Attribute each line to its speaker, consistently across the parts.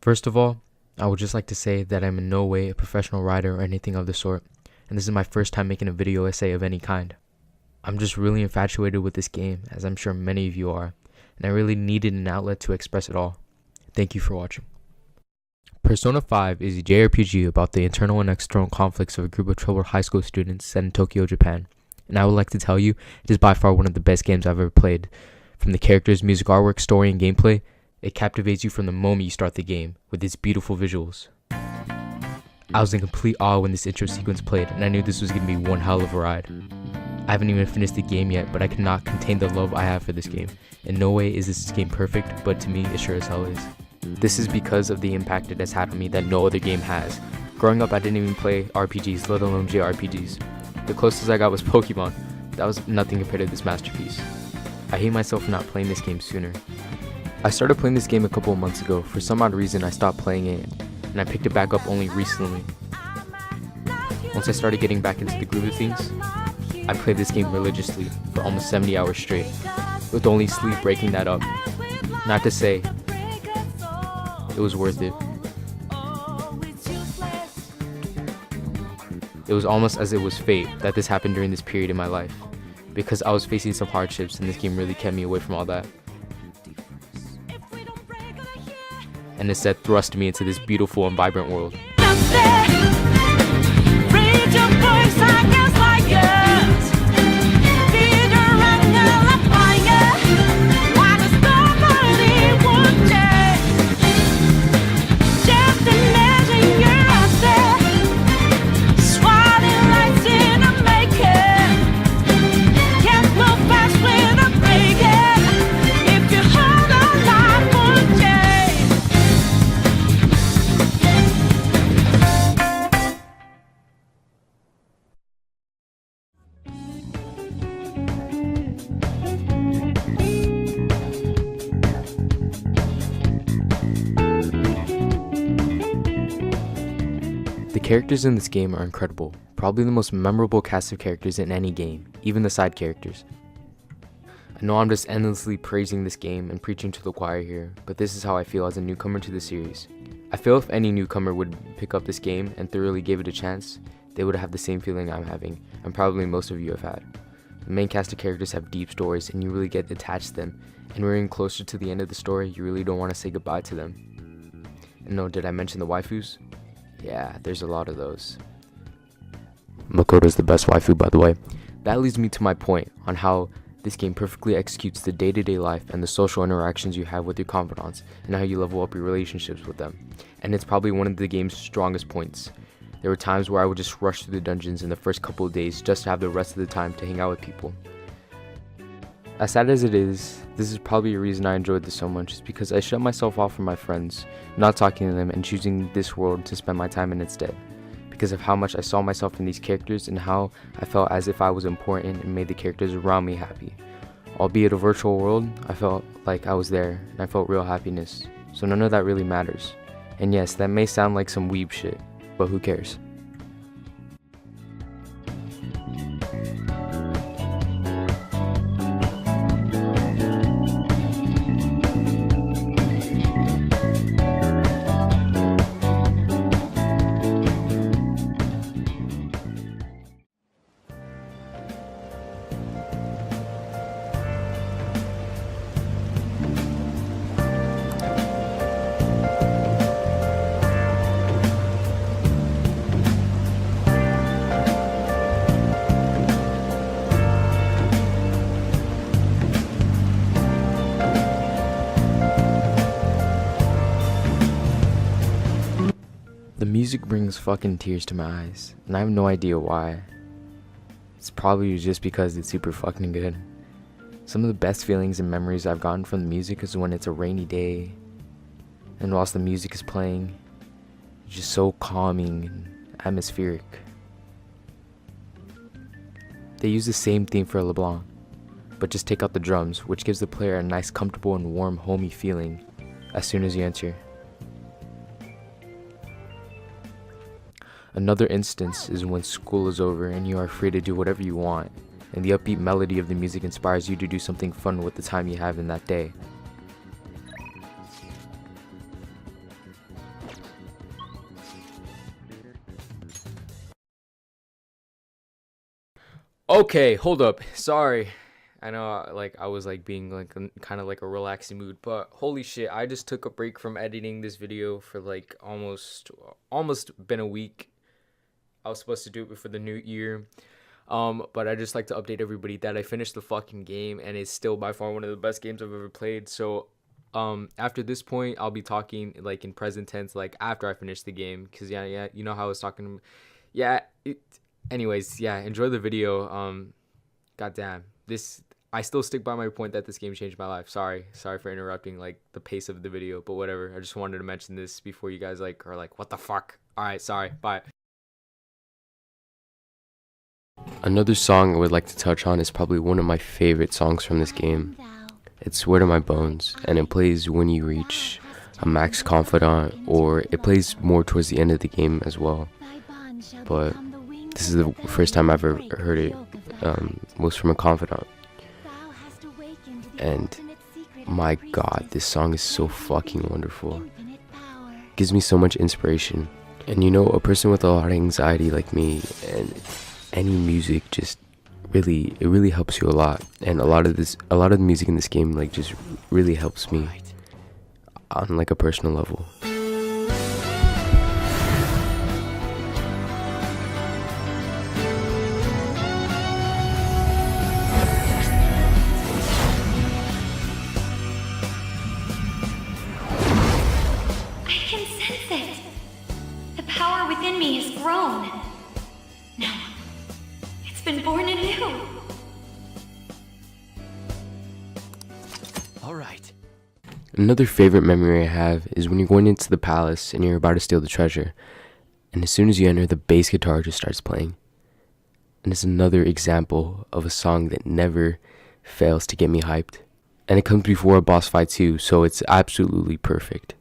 Speaker 1: First of all, I would just like to say that I'm in no way a professional writer or anything of the sort, and this is my first time making a video essay of any kind. I'm just really infatuated with this game, as I'm sure many of you are, and I really needed an outlet to express it all. Thank you for watching. Persona 5 is a JRPG about the internal and external conflicts of a group of troubled high school students set in Tokyo, Japan, and I would like to tell you it is by far one of the best games I've ever played. From the characters, music, artwork, story, and gameplay, it captivates you from the moment you start the game, with its beautiful visuals. I was in complete awe when this intro sequence played, and I knew this was going to be one hell of a ride. I haven't even finished the game yet, but I cannot contain the love I have for this game. In no way is this game perfect, but to me it sure as hell is. This is because of the impact it has had on me that no other game has. Growing up, I didn't even play RPGs, let alone JRPGs. The closest I got was Pokemon. That was nothing compared to this masterpiece. I hate myself for not playing this game sooner. I started playing this game a couple of months ago. For some odd reason, I stopped playing it, and I picked it back up only recently. Once I started getting back into the groove of things, I played this game religiously for almost 70 hours straight, with only sleep breaking that up. Not to say, it was worth it. It was almost as it was fate that this happened during this period in my life, because I was facing some hardships and this game really kept me away from all that. And instead thrust me into this beautiful and vibrant world. The characters in this game are incredible, probably the most memorable cast of characters in any game, even the side characters. I know I'm just endlessly praising this game and preaching to the choir here, but this is how I feel as a newcomer to the series. I feel if any newcomer would pick up this game and thoroughly give it a chance, they would have the same feeling I'm having, and probably most of you have had. The main cast of characters have deep stories and you really get attached to them, and when you're closer to the end of the story, you really don't want to say goodbye to them. And no, did I mention the waifus? Yeah, there's a lot of those. Makoto's the best waifu, by the way. That leads me to my point on how this game perfectly executes the day-to-day life and the social interactions you have with your confidants and how you level up your relationships with them. And it's probably one of the game's strongest points. There were times where I would just rush through the dungeons in the first couple of days just to have the rest of the time to hang out with people. As sad as it is, this is probably a reason I enjoyed this so much, is because I shut myself off from my friends, not talking to them and choosing this world to spend my time in instead, because of how much I saw myself in these characters and how I felt as if I was important and made the characters around me happy. Albeit a virtual world, I felt like I was there and I felt real happiness, so none of that really matters. And yes, that may sound like some weeb shit, but who cares? The music brings fucking tears to my eyes, and I have no idea why. It's probably just because it's super fucking good. Some of the best feelings and memories I've gotten from the music is when it's a rainy day, and whilst the music is playing, it's just so calming and atmospheric. They use the same theme for LeBlanc, but just take out the drums, which gives the player a nice, comfortable, and warm, homey feeling as soon as you enter. Another instance is when school is over and you are free to do whatever you want, and the upbeat melody of the music inspires you to do something fun with the time you have in that day. Okay, hold up. Sorry. I know, like, I was like being like kind of like a relaxing mood, but holy shit, I just took a break from editing this video for like almost been a week. I was supposed to do it before the new year. But I just like to update everybody that I finished the fucking game and it's still by far one of the best games I've ever played. So, after this point, I'll be talking like in present tense, like after I finish the game, cause yeah, you know how I was talking. Yeah. Anyways, yeah, enjoy the video. Goddamn, I still stick by my point that this game changed my life. Sorry for interrupting like the pace of the video, but whatever. I just wanted to mention this before you guys like are like, what the fuck? All right, sorry, bye. Another song I would like to touch on is probably one of my favorite songs from this game. It's Swear to My Bones, and it plays when you reach a max confidant, or it plays more towards the end of the game as well. But this is the first time I've ever heard it, was from a confidant. And my god, this song is so fucking wonderful. It gives me so much inspiration. And you know, a person with a lot of anxiety like me, and any music just really helps you a lot. And a lot of the music in this game like just really helps me on like a personal level.
Speaker 2: I can sense it. The power within me has grown. No, it's been born anew.
Speaker 3: All right.
Speaker 1: Another favorite memory I have is when you're going into the palace and you're about to steal the treasure, and as soon as you enter, the bass guitar just starts playing. And it's another example of a song that never fails to get me hyped. And it comes before a boss fight too, so it's absolutely perfect.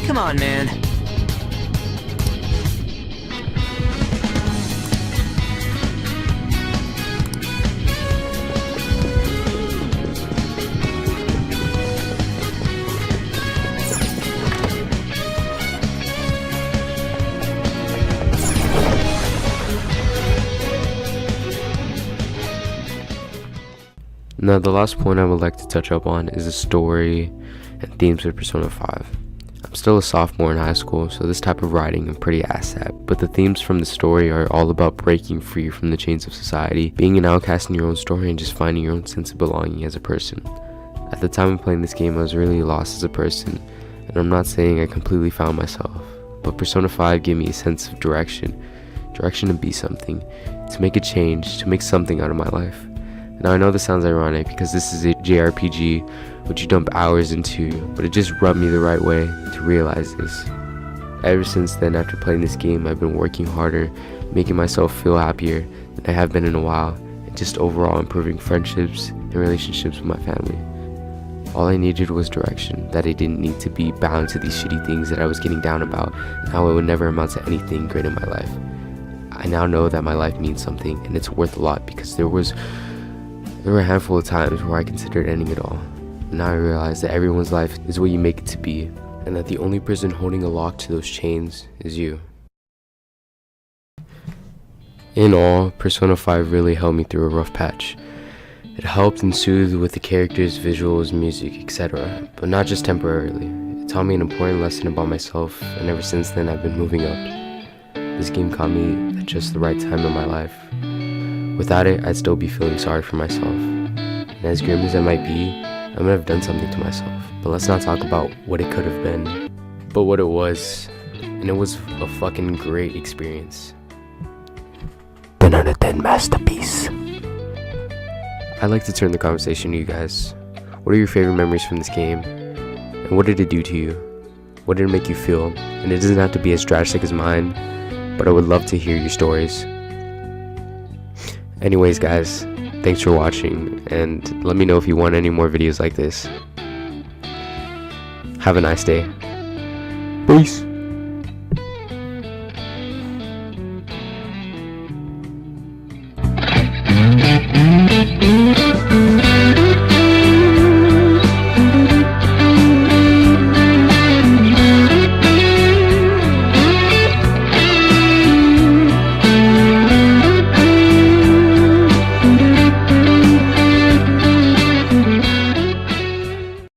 Speaker 3: Come on, man.
Speaker 1: Now, the last point I would like to touch up on is the story and themes of Persona 5. I'm still a sophomore in high school, so this type of writing I'm pretty ass at, but the themes from the story are all about breaking free from the chains of society, being an outcast in your own story, and just finding your own sense of belonging as a person. At the time of playing this game, I was really lost as a person, and I'm not saying I completely found myself, but Persona 5 gave me a sense of direction to be something, to make a change, to make something out of my life. Now I know this sounds ironic because this is a JRPG which you dump hours into, but it just rubbed me the right way to realize this. Ever since then, after playing this game, I've been working harder, making myself feel happier than I have been in a while, and just overall improving friendships and relationships with my family. All I needed was direction, that I didn't need to be bound to these shitty things that I was getting down about, and how it would never amount to anything great in my life. I now know that my life means something, and it's worth a lot, because there were a handful of times where I considered ending it all. Now I realize that everyone's life is what you make it to be, and that the only person holding a lock to those chains is you. In all, Persona 5 really helped me through a rough patch. It helped and soothed with the characters, visuals, music, etc., but not just temporarily. It taught me an important lesson about myself, and ever since then I've been moving up. This game caught me at just the right time in my life. Without it, I'd still be feeling sorry for myself. And as grim as I might be, I might have done something to myself. But let's not talk about what it could have been, but what it was. And it was a fucking great experience. 10 out of 10 masterpiece. I'd like to turn the conversation to you guys. What are your favorite memories from this game? And what did it do to you? What did it make you feel? And it doesn't have to be as drastic as mine, but I would love to hear your stories. Anyways, guys, thanks for watching, and let me know if you want any more videos like this. Have a nice day. Peace.